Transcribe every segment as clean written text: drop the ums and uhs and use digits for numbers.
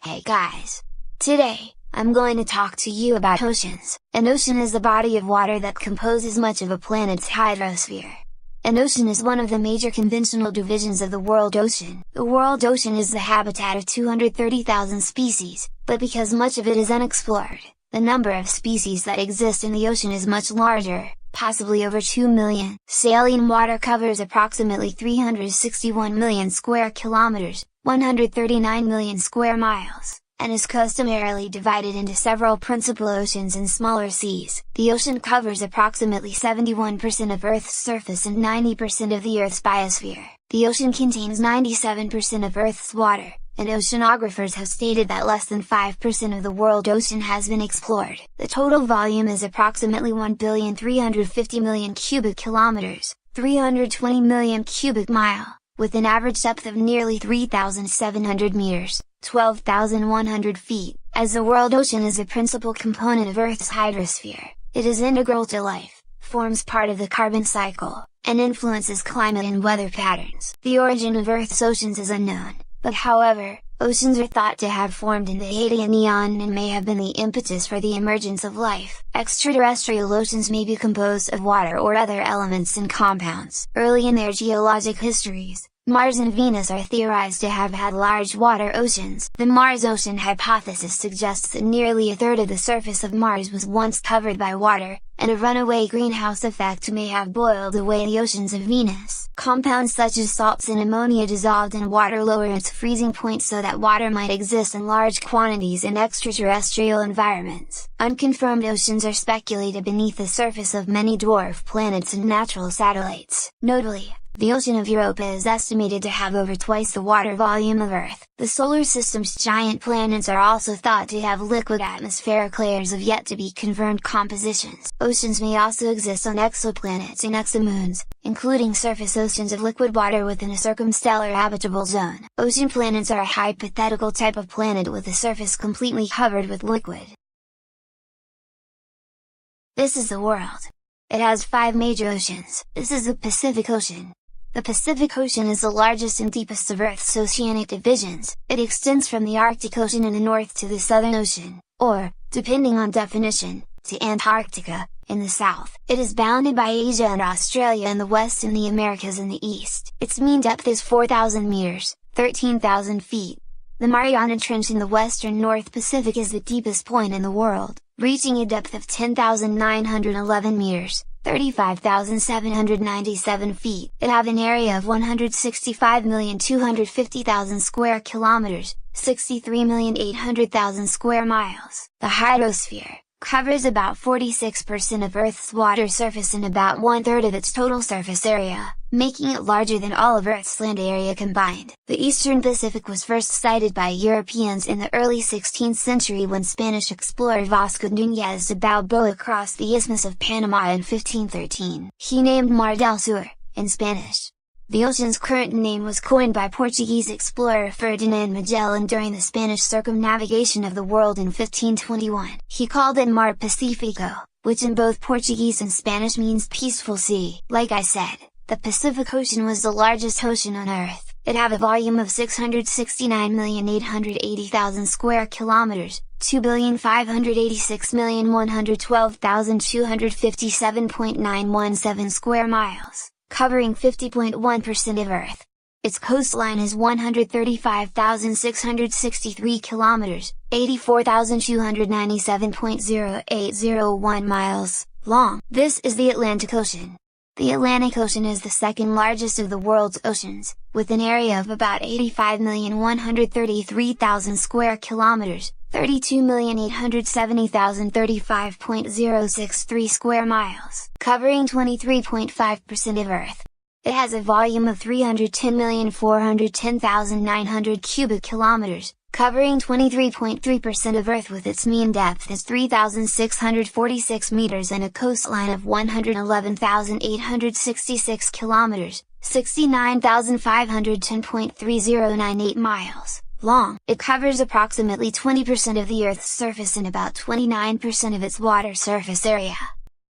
Hey guys! Today, I'm going to talk to you about oceans. An ocean is the body of water that composes much of a planet's hydrosphere. An ocean is one of the major conventional divisions of the world ocean. The world ocean is the habitat of 230,000 species, but because much of it is unexplored, the number of species that exist in the ocean is much larger, possibly over 2 million. Saline water covers approximately 361 million square kilometers, 139 million square miles, and is customarily divided into several principal oceans and smaller seas. The ocean covers approximately 71% of Earth's surface and 90% of the Earth's biosphere. The ocean contains 97% of Earth's water, and oceanographers have stated that less than 5% of the world ocean has been explored. The total volume is approximately 1,350,000,000 cubic kilometers, 320 million cubic mile, with an average depth of nearly 3,700 meters, 12,100 feet. As the world ocean is a principal component of Earth's hydrosphere, it is integral to life, forms part of the carbon cycle, and influences climate and weather patterns. The origin of Earth's oceans is unknown, but however, oceans are thought to have formed in the Hadean Eon and may have been the impetus for the emergence of life. Extraterrestrial oceans may be composed of water or other elements and compounds. Early in their geologic histories, Mars and Venus are theorized to have had large water oceans. The Mars ocean hypothesis suggests that nearly a third of the surface of Mars was once covered by water, and a runaway greenhouse effect may have boiled away the oceans of Venus. Compounds such as salts and ammonia dissolved in water lower its freezing point so that water might exist in large quantities in extraterrestrial environments. Unconfirmed oceans are speculated beneath the surface of many dwarf planets and natural satellites. Notably, the ocean of Europa is estimated to have over twice the water volume of Earth. The solar system's giant planets are also thought to have liquid atmospheric layers of yet-to-be confirmed compositions. Oceans may also exist on exoplanets and exomoons, including surface oceans of liquid water within a circumstellar habitable zone. Ocean planets are a hypothetical type of planet with a surface completely covered with liquid. This is the world. It has 5 major oceans. This is the Pacific Ocean. The Pacific Ocean is the largest and deepest of Earth's oceanic divisions. It extends from the Arctic Ocean in the north to the Southern Ocean, or, depending on definition, to Antarctica, in the south. It is bounded by Asia and Australia in the west and the Americas in the east. Its mean depth is 4,000 meters, 13,000 feet. The Mariana Trench in the western North Pacific is the deepest point in the world, reaching a depth of 10,911 meters, 35,797 feet. It has an area of 165,250,000 square kilometers, 63,800,000 square miles. The hydrosphere covers about 46% of Earth's water surface and about 1/3 of its total surface area, making it larger than all of Earth's land area combined. The Eastern Pacific was first sighted by Europeans in the early 16th century when Spanish explorer Vasco Núñez de Balboa crossed the Isthmus of Panama in 1513. He named Mar del Sur, in Spanish. The ocean's current name was coined by Portuguese explorer Ferdinand Magellan during the Spanish circumnavigation of the world in 1521. He called it Mar Pacifico, which in both Portuguese and Spanish means peaceful sea. Like I said, the Pacific Ocean was the largest ocean on Earth. It had a volume of 669,880,000 square kilometers, 2,586,112,257.917 square miles, covering 50.1% of Earth. Its coastline is 135,663 kilometers, 84,297.0801 miles, long. This is the Atlantic Ocean. The Atlantic Ocean is the second largest of the world's oceans, with an area of about 85,133,000 square kilometers, 32,870,035.063 square miles, covering 23.5% of Earth. It has a volume of 310,410,900 cubic kilometers, covering 23.3% of Earth with its mean depth is 3,646 meters and a coastline of 111,866 kilometers, 69,510.3098 miles, long. It covers approximately 20% of the Earth's surface and about 29% of its water surface area.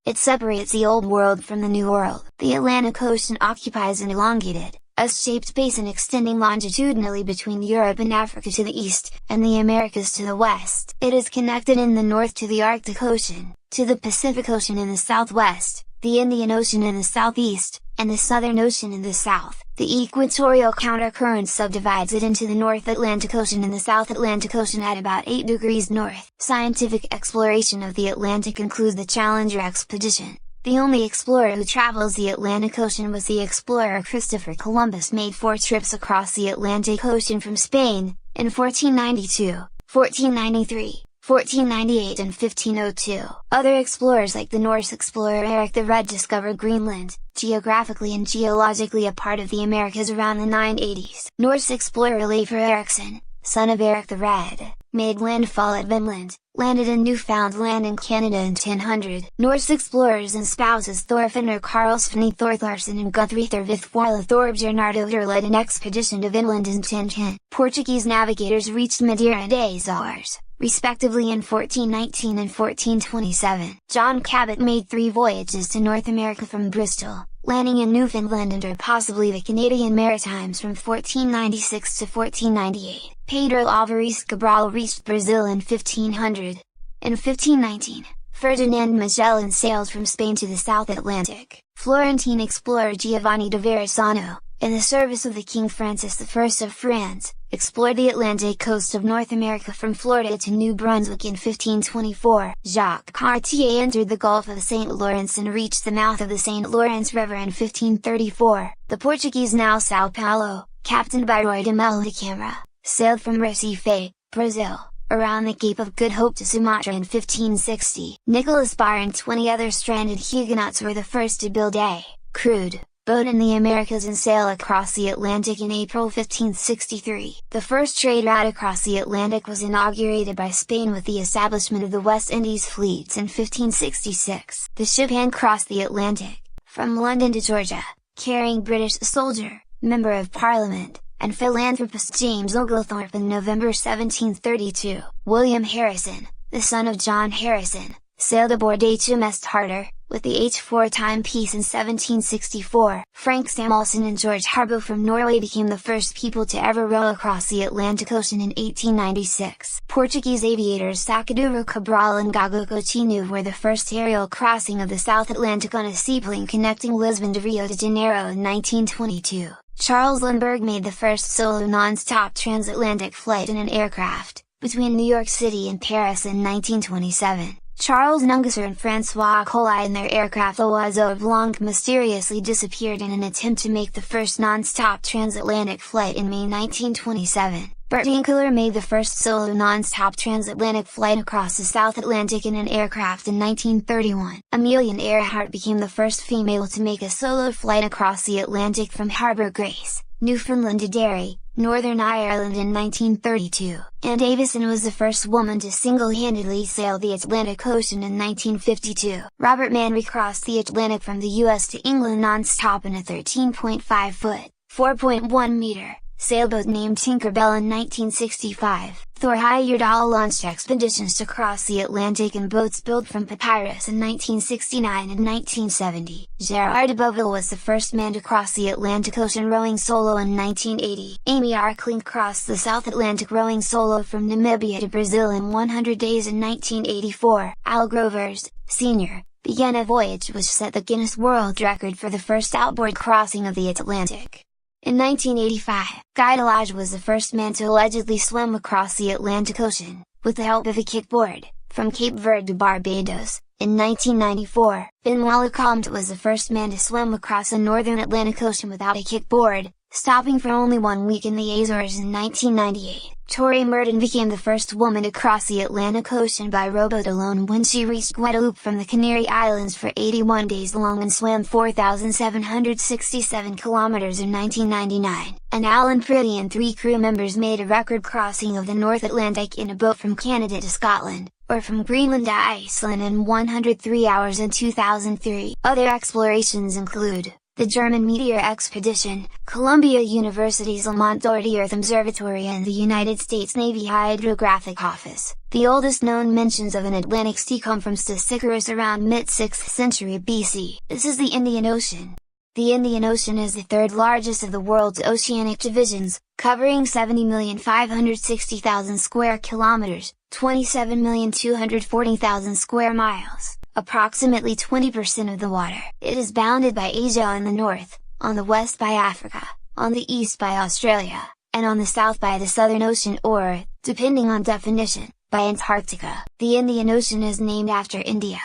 It separates the Old World from the New World. The Atlantic Ocean occupies an elongated, S-shaped basin extending longitudinally between Europe and Africa to the east, and the Americas to the west. It is connected in the north to the Arctic Ocean, to the Pacific Ocean in the southwest, the Indian Ocean in the southeast, and the Southern Ocean in the south. The equatorial countercurrent subdivides it into the North Atlantic Ocean and the South Atlantic Ocean at about 8 degrees north. Scientific exploration of the Atlantic includes the Challenger expedition. The only explorer who travels the Atlantic Ocean was the explorer Christopher Columbus, made 4 trips across the Atlantic Ocean from Spain, in 1492, 1493, 1498 and 1502. Other explorers like the Norse explorer Eric the Red discovered Greenland, geographically and geologically a part of the Americas around the 980s. Norse explorer Leifur Eriksson, son of Eric the Red, made landfall at Vinland, landed in Newfoundland and Canada in 1000. Norse explorers and spouses Thorfinnur Karlsson Thortharsson and Guthrie Thorvithwarla Thorbjarnardóttir led an expedition to Vinland in 1010. Portuguese navigators reached Madeira and Azores, respectively in 1419 and 1427. John Cabot made 3 voyages to North America from Bristol, landing in Newfoundland and or possibly the Canadian Maritimes from 1496 to 1498. Pedro Álvares Cabral reached Brazil in 1500. In 1519, Ferdinand Magellan sailed from Spain to the South Atlantic. Florentine explorer Giovanni da Verrazzano, in the service of the King Francis I of France, explored the Atlantic coast of North America from Florida to New Brunswick in 1524. Jacques Cartier entered the Gulf of St. Lawrence and reached the mouth of the St. Lawrence River in 1534. The Portuguese nau São Paulo, captained by Rui de Melo de Câmara, sailed from Recife, Brazil, around the Cape of Good Hope to Sumatra in 1560. Nicolas Barre and 20 other stranded Huguenots were the first to build a crude boat in the Americas and sail across the Atlantic in April 1563. The first trade route across the Atlantic was inaugurated by Spain with the establishment of the West Indies fleets in 1566. The ship hand crossed the Atlantic, from London to Georgia, carrying British soldier, Member of Parliament, and philanthropist James Oglethorpe in November 1732. William Harrison, the son of John Harrison, sailed aboard HMS Tartar, with the H4 Timepiece in 1764. Frank Samuelson and George Harbo from Norway became the first people to ever row across the Atlantic Ocean in 1896. Portuguese aviators Sacadura Cabral and Gago Coutinho were the first aerial crossing of the South Atlantic on a seaplane connecting Lisbon to Rio de Janeiro in 1922. Charles Lindbergh made the first solo non-stop transatlantic flight in an aircraft, between New York City and Paris in 1927. Charles Nungesser and François Colli in their aircraft Oiseau Blanc mysteriously disappeared in an attempt to make the first non-stop transatlantic flight in May 1927. Bert Ankeler made the first solo non-stop transatlantic flight across the South Atlantic in an aircraft in 1931. Amelia Earhart became the first female to make a solo flight across the Atlantic from Harbour Grace, Newfoundland to Derry, Northern Ireland in 1932. Anne Davison was the first woman to single-handedly sail the Atlantic Ocean in 1952. Robert Mann recrossed the Atlantic from the US to England non-stop in a 13.5-foot, 4.1 meter, sailboat named Tinkerbell in 1965. Thor Heyerdahl launched expeditions to cross the Atlantic in boats built from papyrus in 1969 and 1970. Gerard de Boville was the first man to cross the Atlantic Ocean rowing solo in 1980. Amy Arklink crossed the South Atlantic rowing solo from Namibia to Brazil in 100 days in 1984. Al Grovers, Sr., began a voyage which set the Guinness World Record for the first outboard crossing of the Atlantic. In 1985, Guy Delage was the first man to allegedly swim across the Atlantic Ocean, with the help of a kickboard, from Cape Verde to Barbados. In 1994, Benoît Lecomte was the first man to swim across the northern Atlantic Ocean without a kickboard, stopping for only 1 week in the Azores in 1998. Tori Murden became the first woman to cross the Atlantic Ocean by rowboat alone when she reached Guadeloupe from the Canary Islands for 81 days long and swam 4,767 kilometers in 1999. And Alan Pretty and 3 crew members made a record crossing of the North Atlantic in a boat from Canada to Scotland, or from Greenland to Iceland in 103 hours in 2003. Other explorations include the German Meteor Expedition, Columbia University's Lamont Doherty Earth Observatory and the United States Navy Hydrographic Office. The oldest known mentions of an Atlantic sea come from Stesichorus around mid-6th century BC. This is the Indian Ocean. The Indian Ocean is the third largest of the world's oceanic divisions, covering 70,560,000 square kilometers, 27,240,000 square miles, approximately 20% of the water. It is bounded by Asia on the north, on the west by Africa, on the east by Australia, and on the south by the Southern Ocean or, depending on definition, by Antarctica. The Indian Ocean is named after India.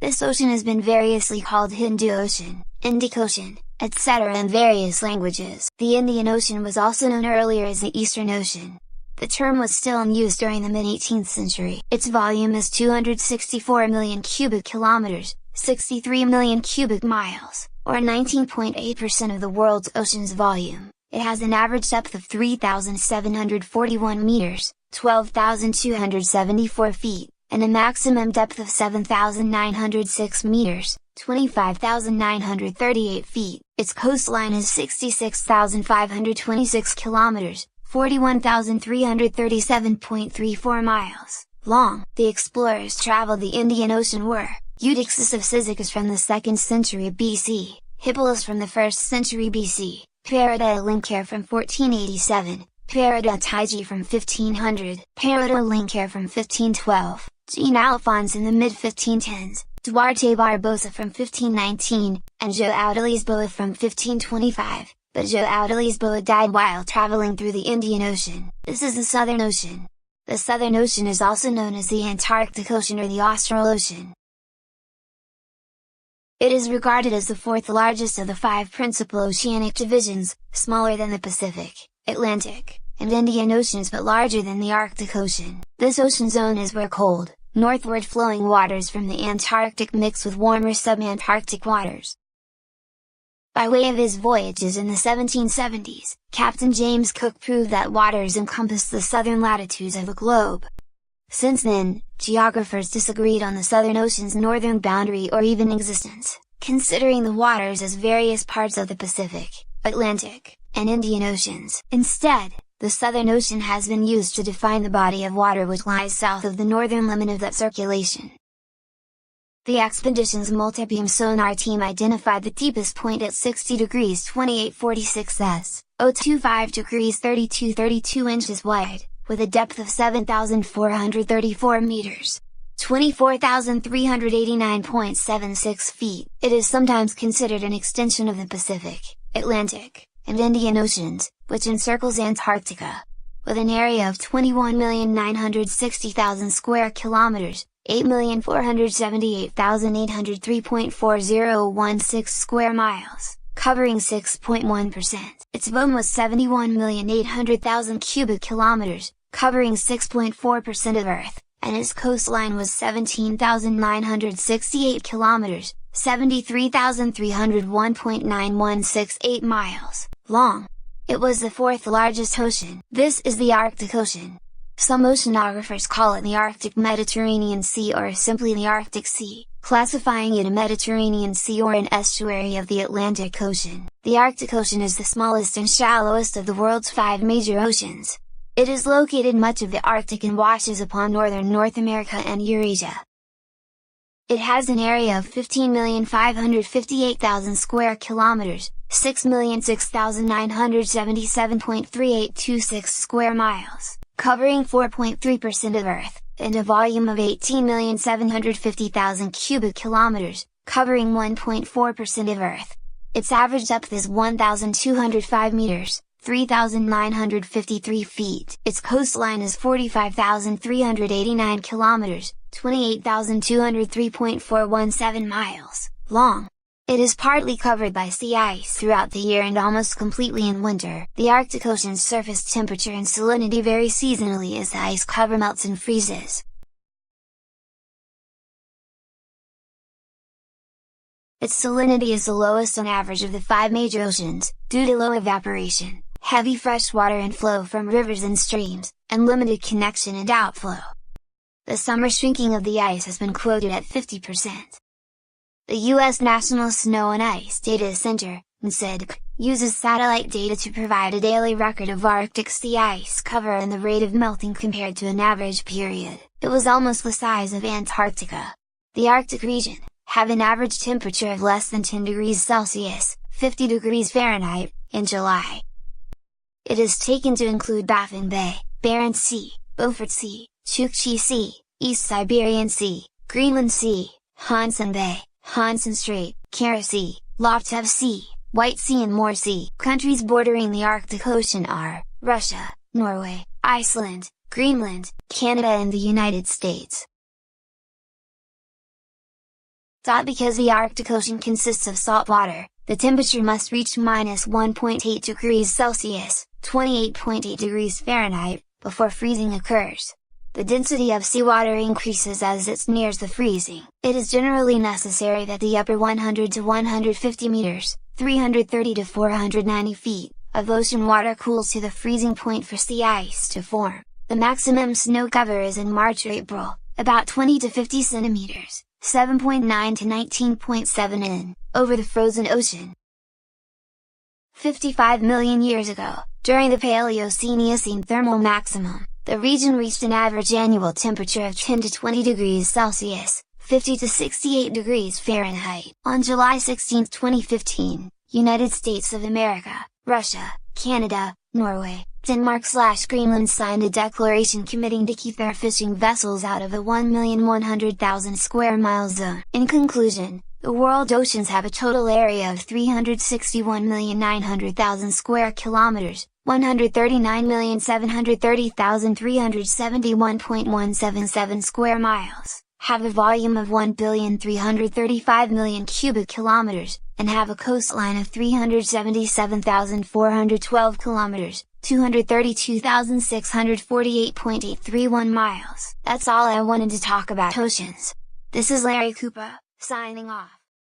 This ocean has been variously called Hindu Ocean, Indic Ocean, etc. in various languages. The Indian Ocean was also known earlier as the Eastern Ocean. The term was still in use during the mid-18th century. Its volume is 264 million cubic kilometers, 63 million cubic miles, or 19.8% of the world's ocean's volume. It has an average depth of 3,741 meters, 12,274 feet, and a maximum depth of 7,906 meters, 25,938 feet. Its coastline is 66,526 kilometers, 41,337.34 miles, long. The explorers traveled the Indian Ocean were, Eudoxus of Cyzicus from the 2nd century BC, Hippolytus from the 1st century BC, Peredur Lincare from 1487, Peredur Taiji from 1500, Peredur Lincare from 1512, Jean Alphonse in the mid-1510s, Duarte Barbosa from 1519, and João de Lisboa from 1525, but João de Lisboa died while traveling through the Indian Ocean. This is the Southern Ocean. The Southern Ocean is also known as the Antarctic Ocean or the Austral Ocean. It is regarded as the fourth largest of the 5 principal oceanic divisions, smaller than the Pacific, Atlantic, and Indian Oceans but larger than the Arctic Ocean. This ocean zone is where cold, northward flowing waters from the Antarctic mix with warmer subantarctic waters. By way of his voyages in the 1770s, Captain James Cook proved that waters encompassed the southern latitudes of the globe. Since then, geographers disagreed on the Southern Ocean's northern boundary or even existence, considering the waters as various parts of the Pacific, Atlantic, and Indian Oceans. Instead, the Southern Ocean has been used to define the body of water which lies south of the northern limit of that circulation. The expedition's multibeam sonar team identified the deepest point at 60 degrees 2846 s, 025 degrees 3232 inches wide, with a depth of 7,434 meters, 24,389.76 feet. It is sometimes considered an extension of the Pacific, Atlantic, and Indian Oceans, which encircles Antarctica. With an area of 21,960,000 square kilometers, 8,478,803.4016 square miles, covering 6.1%. Its volume was 71,800,000 cubic kilometers, covering 6.4% of Earth, and its coastline was 17,968 kilometers, 73,301.9168 miles, long. It was the fourth largest ocean. This is the Arctic Ocean. Some oceanographers call it the Arctic Mediterranean Sea or simply the Arctic Sea, classifying it a Mediterranean Sea or an estuary of the Atlantic Ocean. The Arctic Ocean is the smallest and shallowest of the world's 5 major oceans. It is located much of the Arctic and washes upon northern North America and Eurasia. It has an area of 15,558,000 square kilometers, 6,006,977.3826 square miles, covering 4.3% of Earth, and a volume of 18,750,000 cubic kilometers, covering 1.4% of Earth. Its average depth is 1,205 meters, 3,953 feet. Its coastline is 45,389 kilometers, 28,203.417 miles, long. It is partly covered by sea ice throughout the year and almost completely in winter. The Arctic Ocean's surface temperature and salinity vary seasonally as the ice cover melts and freezes. Its salinity is the lowest on average of the 5 major oceans, due to low evaporation, heavy freshwater inflow from rivers and streams, and limited connection and outflow. The summer shrinking of the ice has been quoted at 50%. The U.S. National Snow and Ice Data Center, NSIDC, uses satellite data to provide a daily record of Arctic sea ice cover and the rate of melting compared to an average period. It was almost the size of Antarctica. The Arctic region, have an average temperature of less than 10 degrees Celsius, 50 degrees Fahrenheit, in July. It is taken to include Baffin Bay, Barents Sea, Beaufort Sea, Chukchi Sea, East Siberian Sea, Greenland Sea, Hansen Bay, Hansen Strait, Kara Sea, Laptev Sea, White Sea and Moor Sea. Countries bordering the Arctic Ocean are Russia, Norway, Iceland, Greenland, Canada and the United States. Because the Arctic Ocean consists of salt water, the temperature must reach -1.8 degrees Celsius, 28.8 degrees Fahrenheit, before freezing occurs. The density of seawater increases as it nears the freezing. It is generally necessary that the upper 100 to 150 meters, 330 to 490 feet, of ocean water cools to the freezing point for sea ice to form. The maximum snow cover is in March or April, about 20 to 50 centimeters, 7.9 to 19.7 in, over the frozen ocean. 55 million years ago, during the Paleocene thermal maximum, the region reached an average annual temperature of 10 to 20 degrees Celsius, 50 to 68 degrees Fahrenheit. On July 16, 2015, United States of America, Russia, Canada, Norway, Denmark/Greenland signed a declaration committing to keep their fishing vessels out of the 1,100,000 square mile zone. In conclusion, the world oceans have a total area of 361,900,000 square kilometers, 139,730,371.177 square miles, have a volume of 1,335,000,000 cubic kilometers, and have a coastline of 377,412 kilometers, 232,648.831 miles. That's all I wanted to talk about oceans. This is Larry Koopa, signing off.